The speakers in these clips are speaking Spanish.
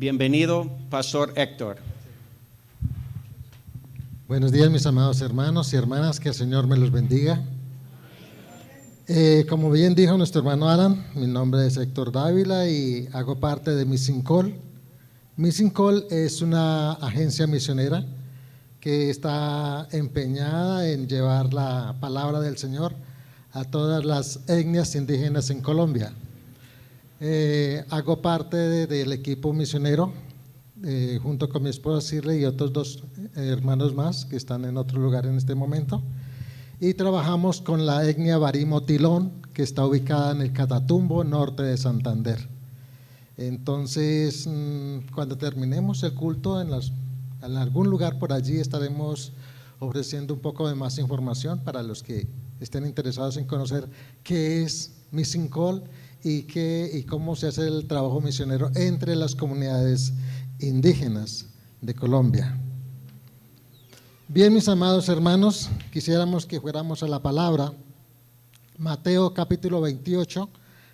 Bienvenido, Pastor Héctor. Buenos días, mis amados hermanos y hermanas, que el Señor me los bendiga. Como bien dijo nuestro hermano Alan, mi nombre es Héctor Dávila y hago parte de Missing Call. Missing Call es una agencia misionera que está empeñada en llevar la palabra del Señor a todas las etnias indígenas en Colombia. Hago parte del equipo misionero junto con mi esposa Shirley y otros dos hermanos más que están en otro lugar en este momento, y trabajamos con la etnia Barimo-Tilón, que está ubicada en el Catatumbo, norte de Santander. Entonces, cuando terminemos el culto en algún lugar por allí estaremos ofreciendo un poco de más información para los que estén interesados en conocer qué es Missing Call y cómo se hace el trabajo misionero entre las comunidades indígenas de Colombia. Bien, mis amados hermanos, quisiéramos que fuéramos a la palabra. Mateo capítulo 28,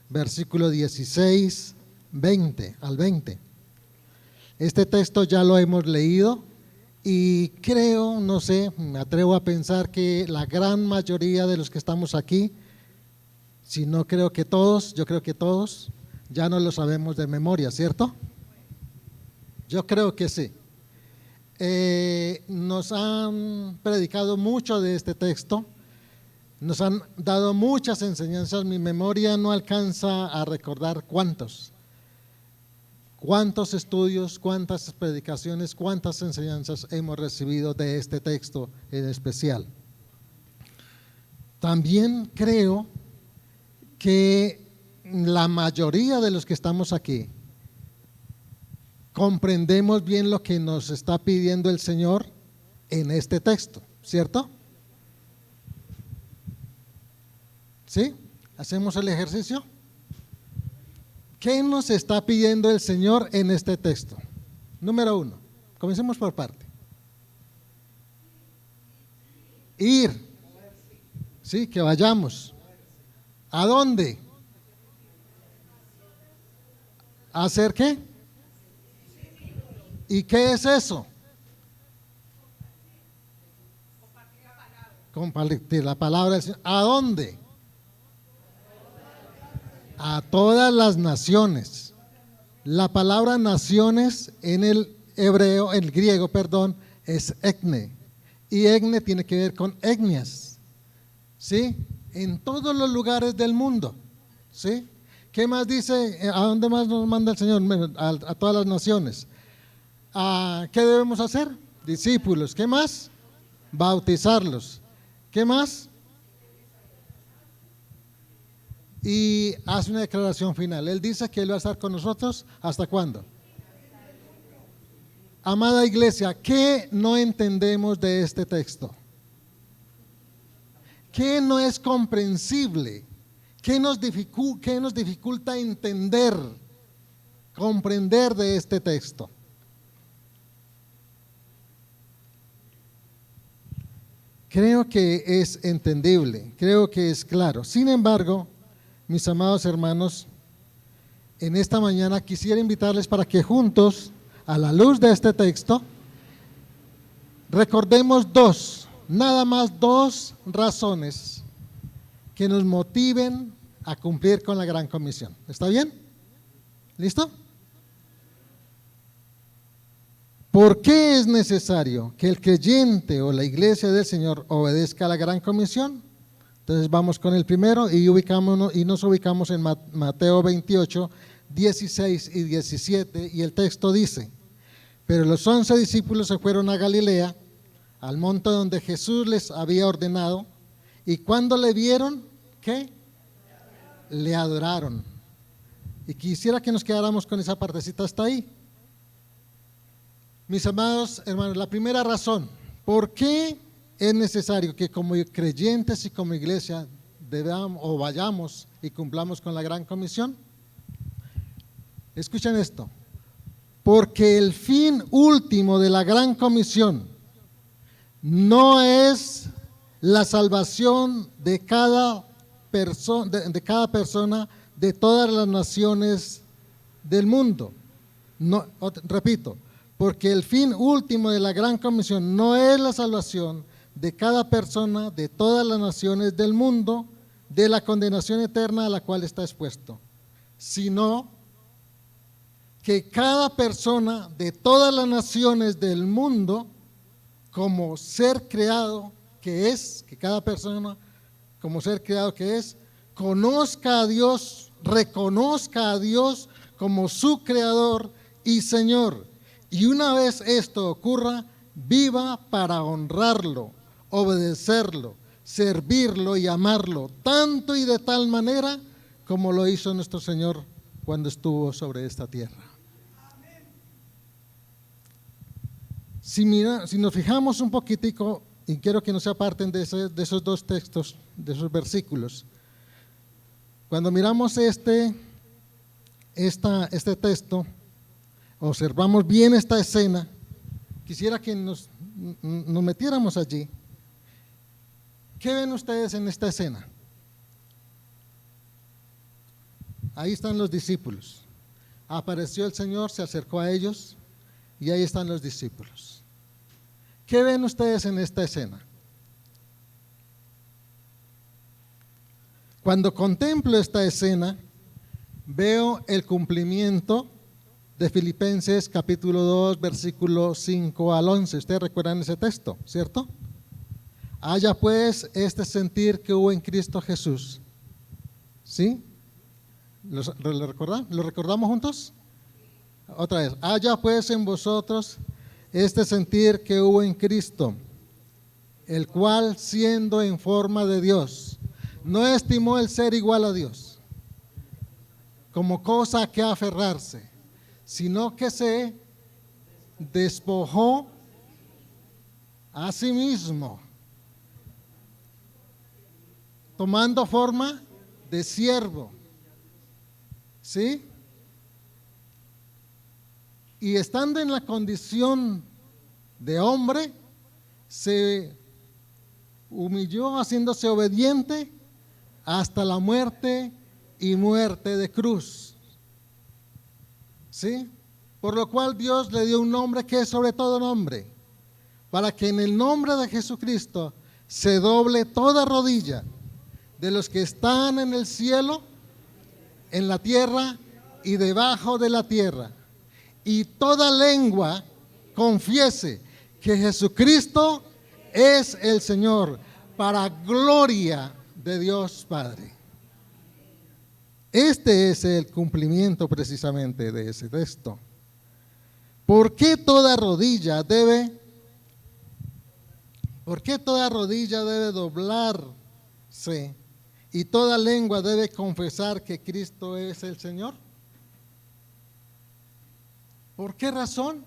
versículo 16, 20 al 20. Este texto ya lo hemos leído y creo, no sé, me atrevo a pensar que la gran mayoría de los que estamos aquí, si no creo que todos, yo creo que todos, ya no lo sabemos de memoria, ¿cierto? Yo creo que sí. Nos han predicado mucho de este texto, nos han dado muchas enseñanzas, mi memoria no alcanza a recordar cuántos estudios, cuántas predicaciones, cuántas enseñanzas hemos recibido de este texto en especial. También creo que la mayoría de los que estamos aquí comprendemos bien lo que nos está pidiendo el Señor en este texto, ¿cierto? ¿Sí? ¿Hacemos el ejercicio? ¿Qué nos está pidiendo el Señor en este texto? Número 1, comencemos por parte. Ir, ¿sí? Que vayamos. ¿A dónde? ¿A hacer qué? ¿Y qué es eso? Compartir la palabra del Señor. ¿A dónde? A todas las naciones. La palabra naciones en el hebreo, en el griego, perdón, es etne. Y etne tiene que ver con etnias, ¿sí? En todos los lugares del mundo, ¿sí? ¿Qué más dice? ¿A dónde más nos manda el Señor? A todas las naciones. ¿Qué debemos hacer? Discípulos. ¿Qué más? Bautizarlos. ¿Qué más? Y hace una declaración final. Él dice que Él va a estar con nosotros ¿hasta cuándo? Amada iglesia, ¿qué no entendemos de este texto? ¿Qué no es comprensible? ¿Qué nos dificulta entender, comprender de este texto? Creo que es entendible, creo que es claro. Sin embargo, mis amados hermanos, en esta mañana quisiera invitarles para que juntos, a la luz de este texto, recordemos nada más dos razones que nos motiven a cumplir con la Gran Comisión. ¿Está bien? ¿Listo? ¿Por qué es necesario que el creyente o la iglesia del Señor obedezca a la Gran Comisión? Entonces vamos con el primero y nos ubicamos en Mateo 28, 16 y 17, y el texto dice: pero los 11 discípulos se fueron a Galilea, al monte donde Jesús les había ordenado, y cuando le vieron, ¿qué? Le adoraron. Y quisiera que nos quedáramos con esa partecita hasta ahí. Mis amados hermanos, la primera razón, ¿por qué es necesario que como creyentes y como iglesia vayamos y cumplamos con la Gran Comisión? Escuchen esto: porque el fin último de la Gran Comisión no es la salvación de cada persona de todas las naciones del mundo, No, repito, porque el fin último de la gran comisión no es la salvación de cada persona de todas las naciones del mundo de la condenación eterna a la cual está expuesto, sino que cada persona de todas las naciones del mundo, como ser creado que es, que cada persona como ser creado que es, conozca a Dios, reconozca a Dios como su creador y Señor. Y una vez esto ocurra, viva para honrarlo, obedecerlo, servirlo y amarlo, tanto y de tal manera como lo hizo nuestro Señor cuando estuvo sobre esta tierra. Si nos fijamos un poquitico, y quiero que no se aparten de esos dos textos, de esos versículos, cuando miramos este texto, observamos bien esta escena, quisiera que nos metiéramos allí. ¿Qué ven ustedes en esta escena? Ahí están los discípulos. Apareció el Señor, se acercó a ellos y ahí están los discípulos. ¿Qué ven ustedes en esta escena? Cuando contemplo esta escena, veo el cumplimiento de Filipenses capítulo 2, versículo 5 al 11. Ustedes recuerdan ese texto, ¿cierto? Haya pues este sentir que hubo en Cristo Jesús. ¿Sí? ¿Lo recordamos juntos? Otra vez. Haya pues en vosotros este sentir que hubo en Cristo, el cual siendo en forma de Dios, no estimó el ser igual a Dios como cosa a que aferrarse, sino que se despojó a sí mismo, tomando forma de siervo, ¿sí? Y estando en la condición de hombre, se humilló haciéndose obediente hasta la muerte y muerte de cruz. ¿Sí? Por lo cual Dios le dio un nombre que es sobre todo nombre, para que en el nombre de Jesucristo se doble toda rodilla de los que están en el cielo, en la tierra y debajo de la tierra, y toda lengua confiese que Jesucristo es el Señor, para gloria de Dios Padre. Este es el cumplimiento precisamente de ese texto. ¿Por qué toda rodilla debe doblarse y toda lengua debe confesar que Cristo es el Señor? ¿Por qué razón?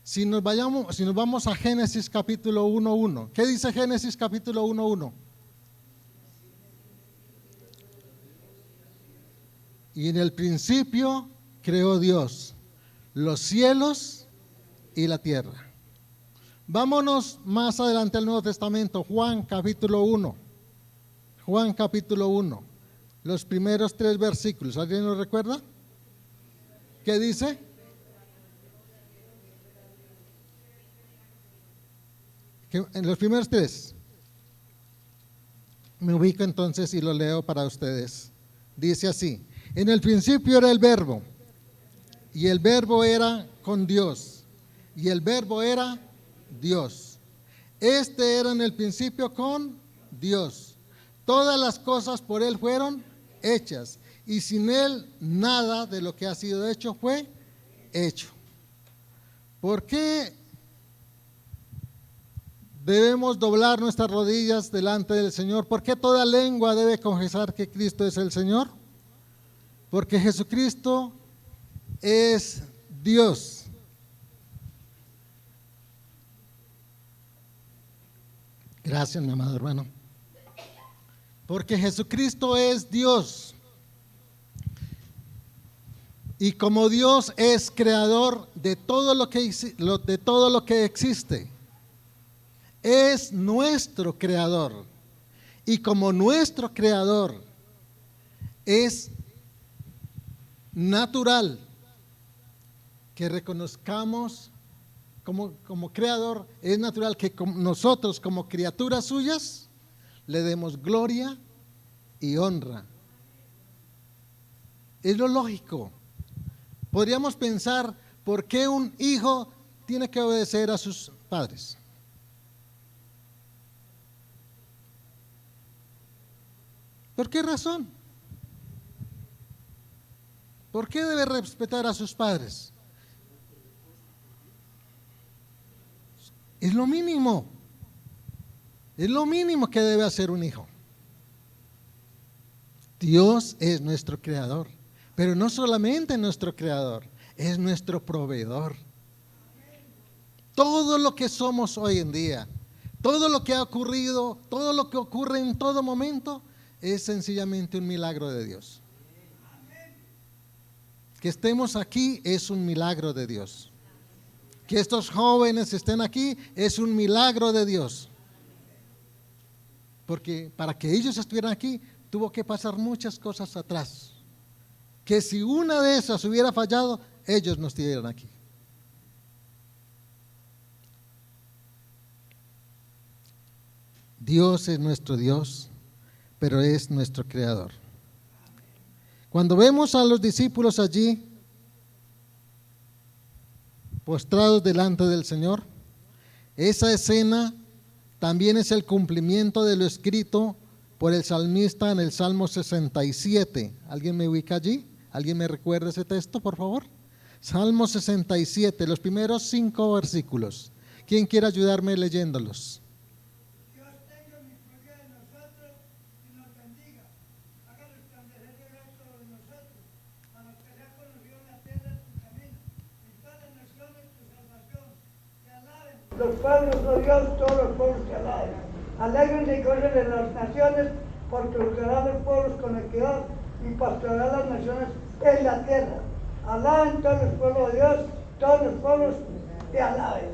Si nos vamos a Génesis capítulo 1:1, ¿qué dice Génesis capítulo 1:1? Y en el principio creó Dios los cielos y la tierra. Vámonos más adelante al Nuevo Testamento, Juan capítulo 1. Juan capítulo 1, los primeros 3 versículos. ¿Alguien lo recuerda? ¿Qué dice? En los primeros 3. Me ubico entonces y lo leo para ustedes. Dice así: en el principio era el Verbo, y el Verbo era con Dios, y el Verbo era Dios. Este era en el principio con Dios. Todas las cosas por Él fueron hechas, y sin Él nada de lo que ha sido hecho fue hecho. ¿Por qué debemos doblar nuestras rodillas delante del Señor? ¿Por qué toda lengua debe confesar que Cristo es el Señor? Porque Jesucristo es Dios. Gracias, mi amado hermano. Porque Jesucristo es Dios. Y como Dios es creador de todo lo que existe, es nuestro creador. Y como nuestro creador es natural que reconozcamos como creador, es natural que nosotros como criaturas suyas le demos gloria y honra. Es lo lógico. Podríamos pensar, ¿por qué un hijo tiene que obedecer a sus padres? ¿Por qué razón? ¿Por qué debe respetar a sus padres? Es lo mínimo. Es lo mínimo que debe hacer un hijo. Dios es nuestro creador, pero no solamente nuestro creador, es nuestro proveedor. Todo lo que somos hoy en día, todo lo que ha ocurrido, todo lo que ocurre en todo momento, es sencillamente un milagro de Dios. Que estemos aquí es un milagro de Dios. Que estos jóvenes estén aquí es un milagro de Dios. Porque para que ellos estuvieran aquí, tuvo que pasar muchas cosas atrás. Que si una de esas hubiera fallado, ellos no estuvieran aquí. Dios es nuestro Dios, pero es nuestro creador. Cuando vemos a los discípulos allí, postrados delante del Señor, esa escena también es el cumplimiento de lo escrito por el salmista en el Salmo 67. ¿Alguien me ubica allí? ¿Alguien me recuerda ese texto, por favor? Salmo 67, los primeros 5 versículos. ¿Quién quiere ayudarme leyéndolos? Dios tenga misericordia de nosotros y nos bendiga. Haga resplandecer su rostro sobre nosotros, para que sea conocido en la tierra tu camino, y todas las naciones tu salvación. Te alaben los pueblos, oh Dios, todos los pueblos te alaben. Alégrense y gocen de las naciones, porque juzgará los pueblos con equidad y pastoreará las naciones en la tierra. Alaben todos los pueblos de Dios, todos los pueblos te alaben.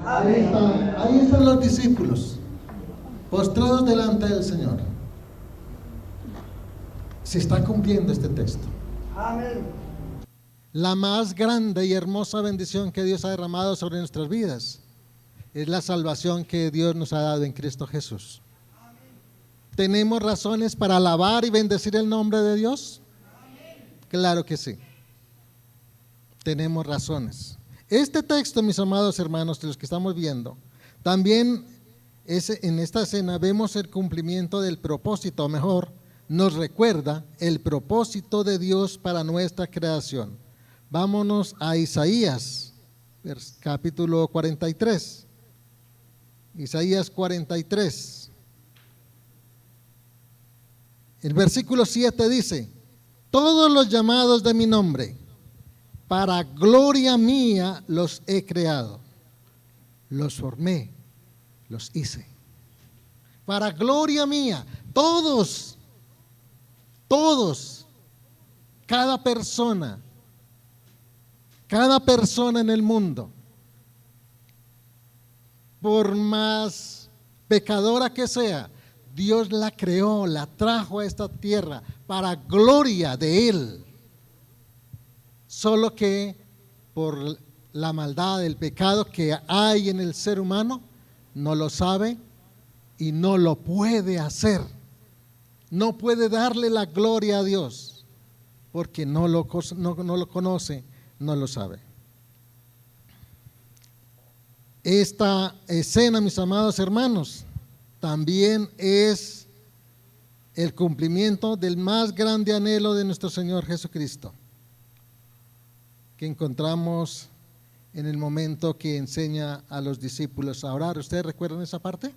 Amén. Ahí están los discípulos, postrados delante del Señor. Se está cumpliendo este texto. Amén. La más grande y hermosa bendición que Dios ha derramado sobre nuestras vidas es la salvación que Dios nos ha dado en Cristo Jesús. ¿Tenemos razones para alabar y bendecir el nombre de Dios? Claro que sí. Tenemos razones. Este texto, mis amados hermanos, de los que estamos viendo, también en esta escena vemos el cumplimiento del propósito, o mejor, nos recuerda el propósito de Dios para nuestra creación. Vámonos a Isaías, capítulo 43. Isaías 43. El versículo 7 dice: todos los llamados de mi nombre, para gloria mía los he creado, los formé, los hice. Para gloria mía, todos, cada persona en el mundo, por más pecadora que sea, Dios la creó, la trajo a esta tierra para gloria de Él. Solo que por la maldad, el pecado que hay en el ser humano, no lo sabe y no lo puede hacer. No puede darle la gloria a Dios porque no lo conoce, no lo sabe. Esta escena, mis amados hermanos, también es el cumplimiento del más grande anhelo de nuestro Señor Jesucristo, que encontramos en el momento que enseña a los discípulos a orar. ¿Ustedes recuerdan esa parte?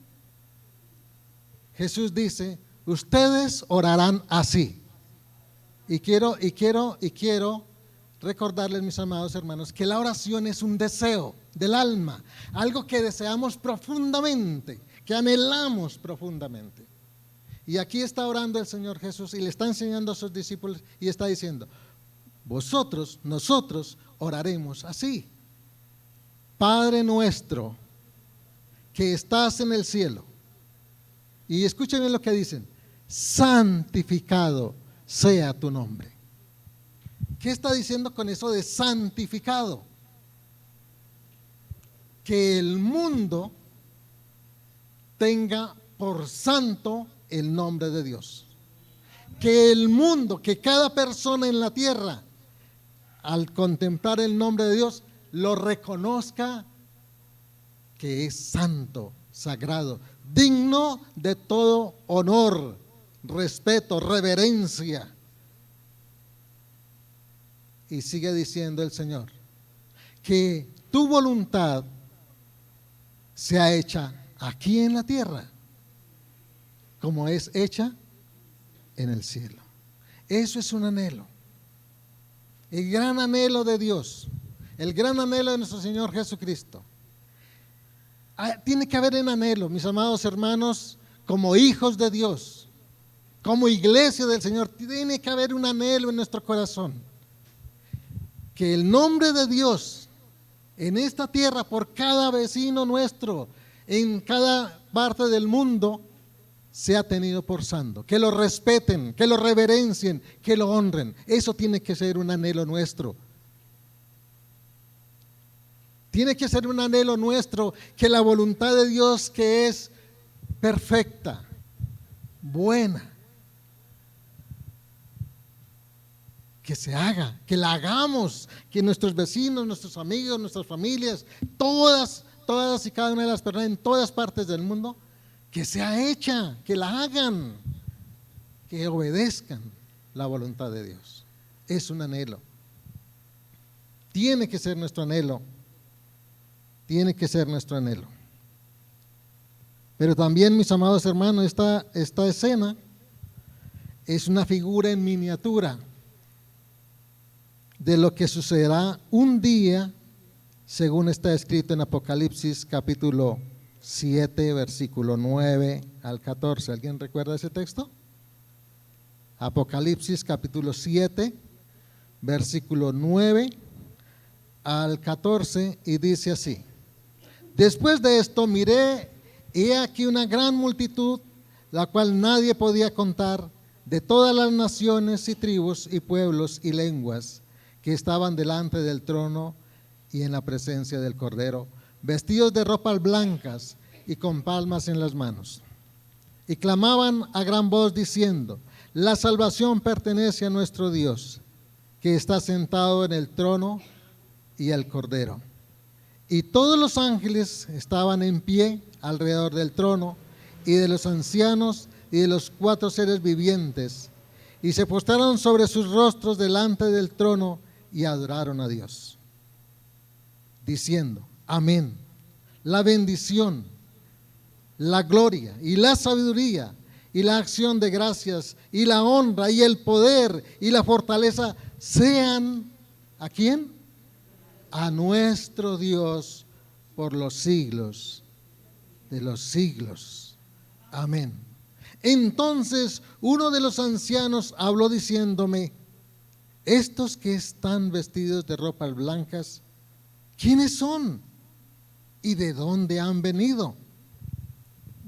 Jesús dice: ustedes orarán así. Y quiero recordarles, mis amados hermanos, que la oración es un deseo del alma, algo que deseamos profundamente, que anhelamos profundamente. Y aquí está orando el Señor Jesús y le está enseñando a sus discípulos y está diciendo: nosotros oraremos así. Padre nuestro que estás en el cielo. Y escuchen bien lo que dicen: santificado sea tu nombre. ¿Qué está diciendo con eso de santificado? que el mundo tenga por santo el nombre de Dios. Que el mundo, que cada persona en la tierra, al contemplar el nombre de Dios, lo reconozca que es santo, sagrado, digno de todo honor, respeto, reverencia. Y sigue diciendo el Señor, que tu voluntad sea hecha aquí en la tierra, como es hecha en el cielo. Eso es un anhelo. El gran anhelo de Dios, el gran anhelo de nuestro Señor Jesucristo. Tiene que haber un anhelo, mis amados hermanos, como hijos de Dios, como iglesia del Señor, tiene que haber un anhelo en nuestro corazón. Que el nombre de Dios en esta tierra, por cada vecino nuestro, en cada parte del mundo, sea tenido por santo, que lo respeten, que lo reverencien, que lo honren. Eso tiene que ser un anhelo nuestro. Tiene que ser un anhelo nuestro, que la voluntad de Dios, que es perfecta, buena, que se haga, que la hagamos, que nuestros vecinos, nuestros amigos, nuestras familias, todas y cada una de las personas en todas partes del mundo, que sea hecha, que la hagan, que obedezcan la voluntad de Dios. Es un anhelo. Tiene que ser nuestro anhelo. Tiene que ser nuestro anhelo. Pero también, mis amados hermanos, esta escena es una figura en miniatura de lo que sucederá un día, según está escrito en Apocalipsis capítulo 7, versículo 9 al 14. ¿Alguien recuerda ese texto? Apocalipsis capítulo 7, versículo 9 al 14, y dice así: después de esto miré, y he aquí una gran multitud, la cual nadie podía contar, de todas las naciones y tribus y pueblos y lenguas, que estaban delante del trono y en la presencia del Cordero, vestidos de ropas blancas y con palmas en las manos. Y clamaban a gran voz diciendo: la salvación pertenece a nuestro Dios, que está sentado en el trono y al Cordero. Y todos los ángeles estaban en pie alrededor del trono y de los ancianos y de los 4 seres vivientes, y se postraron sobre sus rostros delante del trono y adoraron a Dios, diciendo: amén. La bendición, la gloria y la sabiduría y la acción de gracias y la honra y el poder y la fortaleza sean, ¿a quién? A nuestro Dios por los siglos de los siglos. Amén. Entonces uno de los ancianos habló diciéndome: estos que están vestidos de ropas blancas, ¿quiénes son? ¿Y de dónde han venido?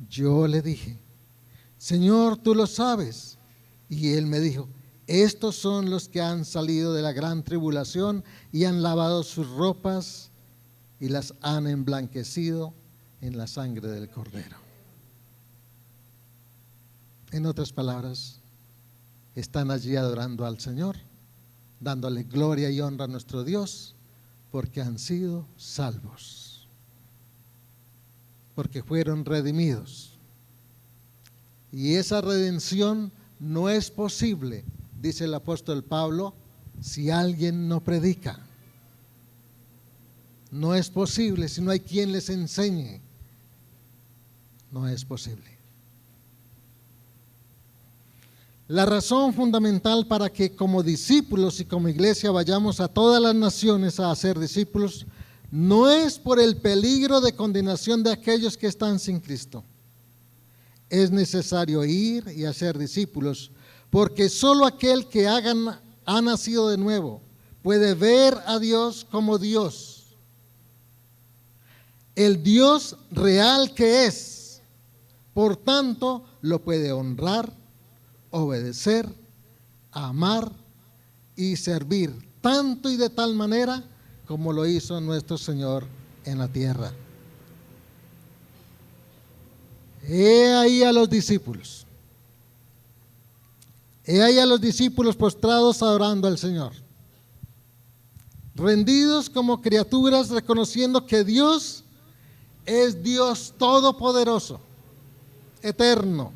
Yo le dije: Señor, tú lo sabes. Y él me dijo: estos son los que han salido de la gran tribulación y han lavado sus ropas y las han emblanquecido en la sangre del Cordero. En otras palabras, están allí adorando al Señor, dándole gloria y honra a nuestro Dios, porque han sido salvos, porque fueron redimidos. Y esa redención no es posible, dice el apóstol Pablo, si alguien no predica. No es posible si no hay quien les enseñe. No es posible. La razón fundamental para que como discípulos y como iglesia vayamos a todas las naciones a hacer discípulos no es por el peligro de condenación de aquellos que están sin Cristo. Es necesario ir y hacer discípulos, porque solo aquel que ha nacido de nuevo puede ver a Dios como Dios, el Dios real que es. Por tanto, lo puede honrar, obedecer, amar y servir, tanto y de tal manera como lo hizo nuestro Señor en la tierra. He ahí a los discípulos. He ahí a los discípulos postrados adorando al Señor, rendidos como criaturas, reconociendo que Dios es Dios todopoderoso, eterno,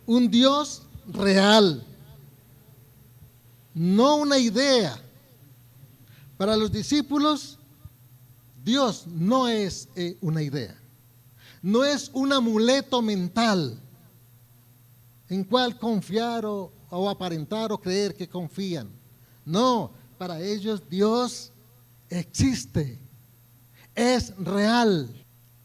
un Dios real, no una idea. Para los discípulos, Dios no es una idea, no es un amuleto mental en cual confiar o aparentar o creer que confían. No, para ellos Dios existe, es real.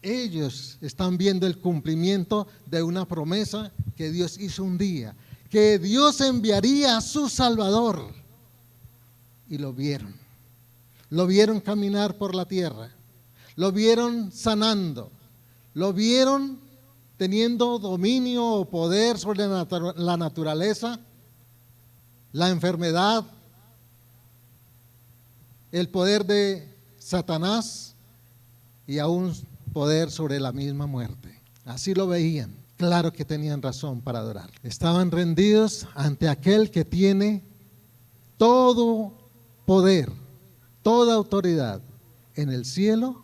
Ellos están viendo el cumplimiento de una promesa que Dios hizo un día, que Dios enviaría a su Salvador. Y lo vieron caminar por la tierra, lo vieron sanando, lo vieron teniendo dominio o poder sobre la naturaleza, la enfermedad, el poder de Satanás y aún poder sobre la misma muerte. Así lo veían. Claro que tenían razón para adorar. Estaban rendidos ante aquel que tiene todo poder, toda autoridad en el cielo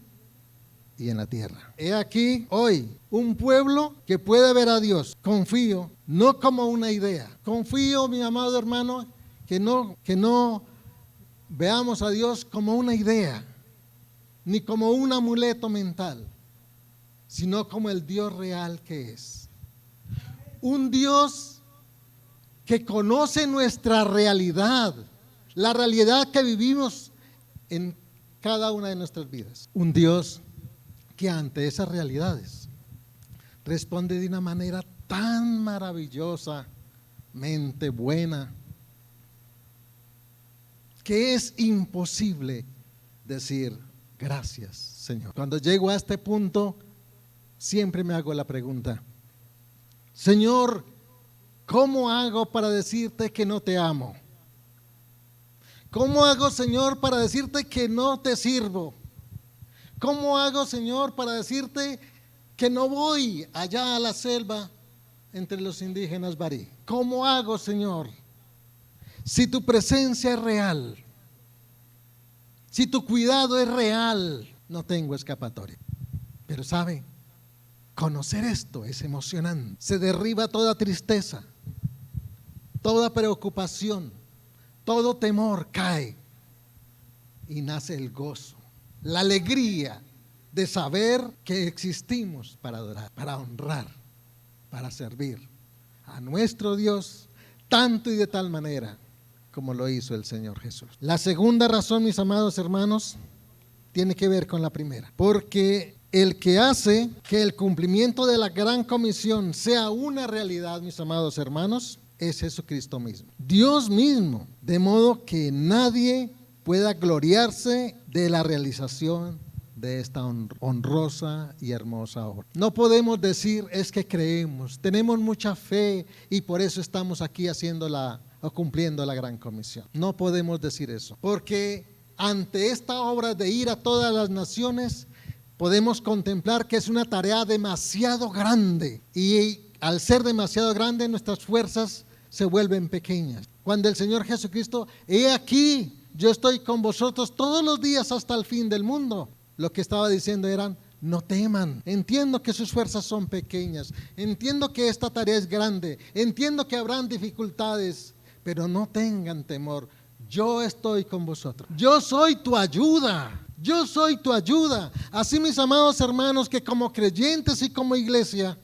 y en la tierra. He aquí hoy un pueblo que puede ver a Dios. Confío, no como una idea. Confío, mi amado hermano, que no veamos a Dios como una idea, ni como un amuleto mental, sino como el Dios real que es. Un Dios que conoce nuestra realidad, la realidad que vivimos en cada una de nuestras vidas. Un Dios que ante esas realidades responde de una manera tan maravillosamente buena que es imposible decir gracias, Señor. Cuando llego a este punto, siempre me hago la pregunta: Señor, ¿cómo hago para decirte que no te amo? ¿Cómo hago, Señor, para decirte que no te sirvo? ¿Cómo hago, Señor, para decirte que no voy allá a la selva entre los indígenas barí? ¿Cómo hago, Señor? Si tu presencia es real, si tu cuidado es real, no tengo escapatoria. Pero ¿sabe? Conocer esto es emocionante. Se derriba toda tristeza, toda preocupación, todo temor cae y nace el gozo, la alegría de saber que existimos para adorar, para honrar, para servir a nuestro Dios tanto y de tal manera como lo hizo el Señor Jesús. La segunda razón, mis amados hermanos, tiene que ver con la primera, porque el que hace que el cumplimiento de la gran comisión sea una realidad, mis amados hermanos, es Jesucristo mismo, Dios mismo, de modo que nadie pueda gloriarse de la realización de esta honrosa y hermosa obra. No podemos decir es que creemos, tenemos mucha fe y por eso estamos aquí haciéndola o cumpliendo la gran comisión. No podemos decir eso, porque ante esta obra de ir a todas las naciones, podemos contemplar que es una tarea demasiado grande y al ser demasiado grande nuestras fuerzas se vuelven pequeñas. Cuando el Señor Jesucristo, he aquí, yo estoy con vosotros todos los días hasta el fin del mundo, lo que estaba diciendo eran: no teman, entiendo que sus fuerzas son pequeñas, entiendo que esta tarea es grande, entiendo que habrán dificultades, pero no tengan temor, yo estoy con vosotros, yo soy tu ayuda, yo soy tu ayuda. Así, mis amados hermanos, que como creyentes y como iglesia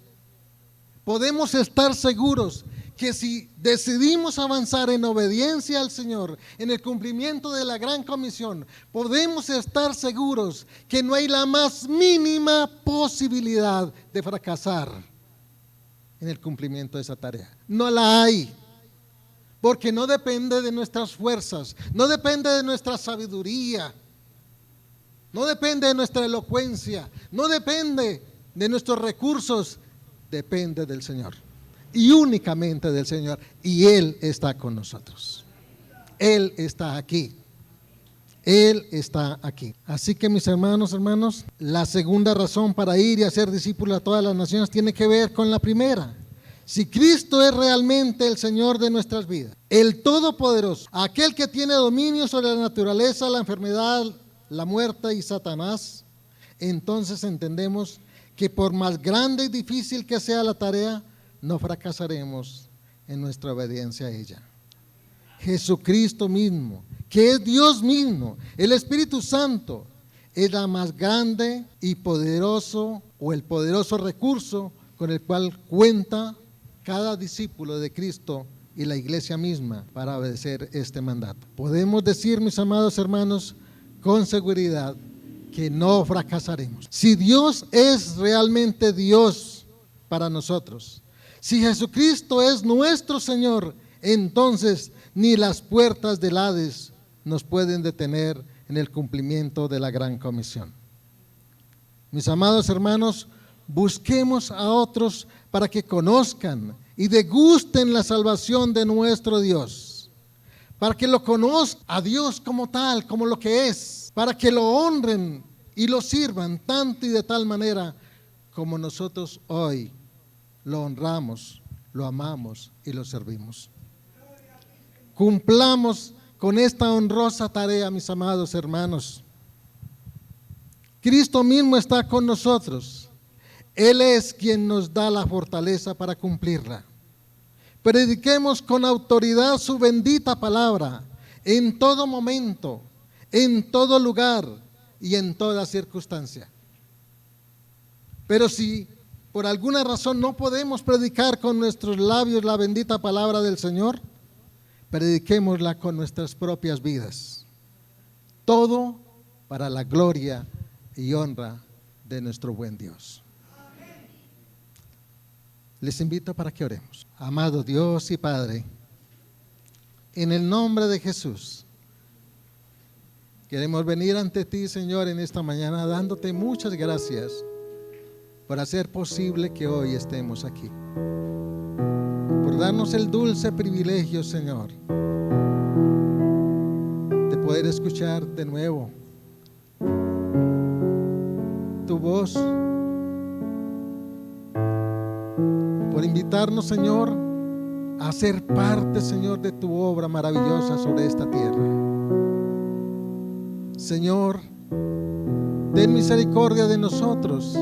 podemos estar seguros que si decidimos avanzar en obediencia al Señor, en el cumplimiento de la gran comisión, podemos estar seguros que no hay la más mínima posibilidad de fracasar en el cumplimiento de esa tarea. No la hay, porque no depende de nuestras fuerzas, no depende de nuestra sabiduría, no depende de nuestra elocuencia, no depende de nuestros recursos, depende del Señor. Y únicamente del Señor, y Él está con nosotros. Él está aquí. Él está aquí. Así que mis hermanos, la segunda razón para ir y hacer discípulos a todas las naciones tiene que ver con la primera. Si Cristo es realmente el Señor de nuestras vidas, el Todopoderoso, aquel que tiene dominio sobre la naturaleza, la enfermedad, la muerte y Satanás, entonces entendemos que por más grande y difícil que sea la tarea, no fracasaremos en nuestra obediencia a ella. Jesucristo mismo, que es Dios mismo, el Espíritu Santo, es la más grande y poderoso, o el poderoso recurso con el cual cuenta cada discípulo de Cristo y la iglesia misma para obedecer este mandato. Podemos decir, mis amados hermanos, con seguridad que no fracasaremos. Si Dios es realmente Dios para nosotros, si Jesucristo es nuestro Señor, entonces ni las puertas del Hades nos pueden detener en el cumplimiento de la gran comisión. Mis amados hermanos, busquemos a otros para que conozcan y degusten la salvación de nuestro Dios, para que lo conozcan a Dios como tal, como lo que es, para que lo honren y lo sirvan tanto y de tal manera como nosotros hoy lo honramos, lo amamos y lo servimos. Cumplamos con esta honrosa tarea, mis amados hermanos. Cristo mismo está con nosotros. Él es quien nos da la fortaleza para cumplirla. Prediquemos con autoridad su bendita palabra en todo momento, en todo lugar y en toda circunstancia. Pero si por alguna razón no podemos predicar con nuestros labios la bendita palabra del Señor, prediquémosla con nuestras propias vidas. Todo para la gloria y honra de nuestro buen Dios. Les invito para que oremos. Amado Dios y Padre, en el nombre de Jesús, queremos venir ante ti, Señor, en esta mañana dándote muchas gracias por hacer posible que hoy estemos aquí. Por darnos el dulce privilegio, Señor, de poder escuchar de nuevo tu voz, por invitarnos, Señor, a ser parte, Señor, de tu obra maravillosa sobre esta tierra. Señor, ten misericordia de nosotros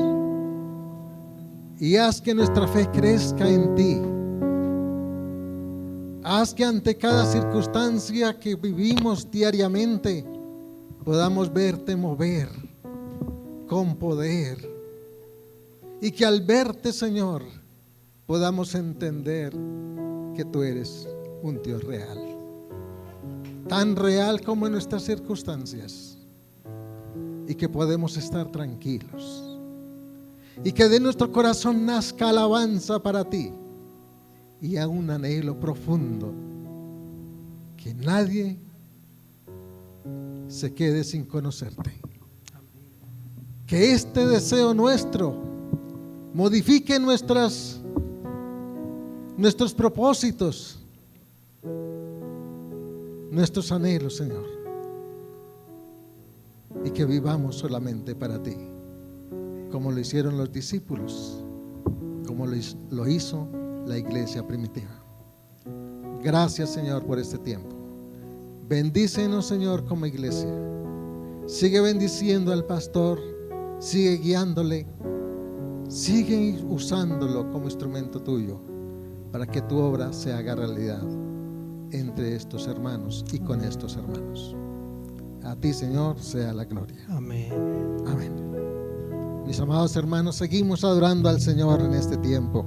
y haz que nuestra fe crezca en ti. Haz que ante cada circunstancia que vivimos diariamente podamos verte mover con poder, y que al verte, Señor, podamos entender que tú eres un Dios real, tan real como en nuestras circunstancias, y que podemos estar tranquilos, y que de nuestro corazón nazca alabanza para ti y a un anhelo profundo, que nadie se quede sin conocerte. Que este deseo nuestro modifique nuestros propósitos, nuestros anhelos, Señor, y que vivamos solamente para ti, como lo hicieron los discípulos, como lo hizo la iglesia primitiva. Gracias, Señor, por este tiempo. Bendícenos, Señor, como iglesia. Sigue bendiciendo al pastor, sigue guiándole, sigue usándolo como instrumento tuyo para que tu obra se haga realidad entre estos hermanos y con estos hermanos. A ti, Señor, sea la gloria. Amén. Amén. Mis amados hermanos, seguimos adorando al Señor en este tiempo.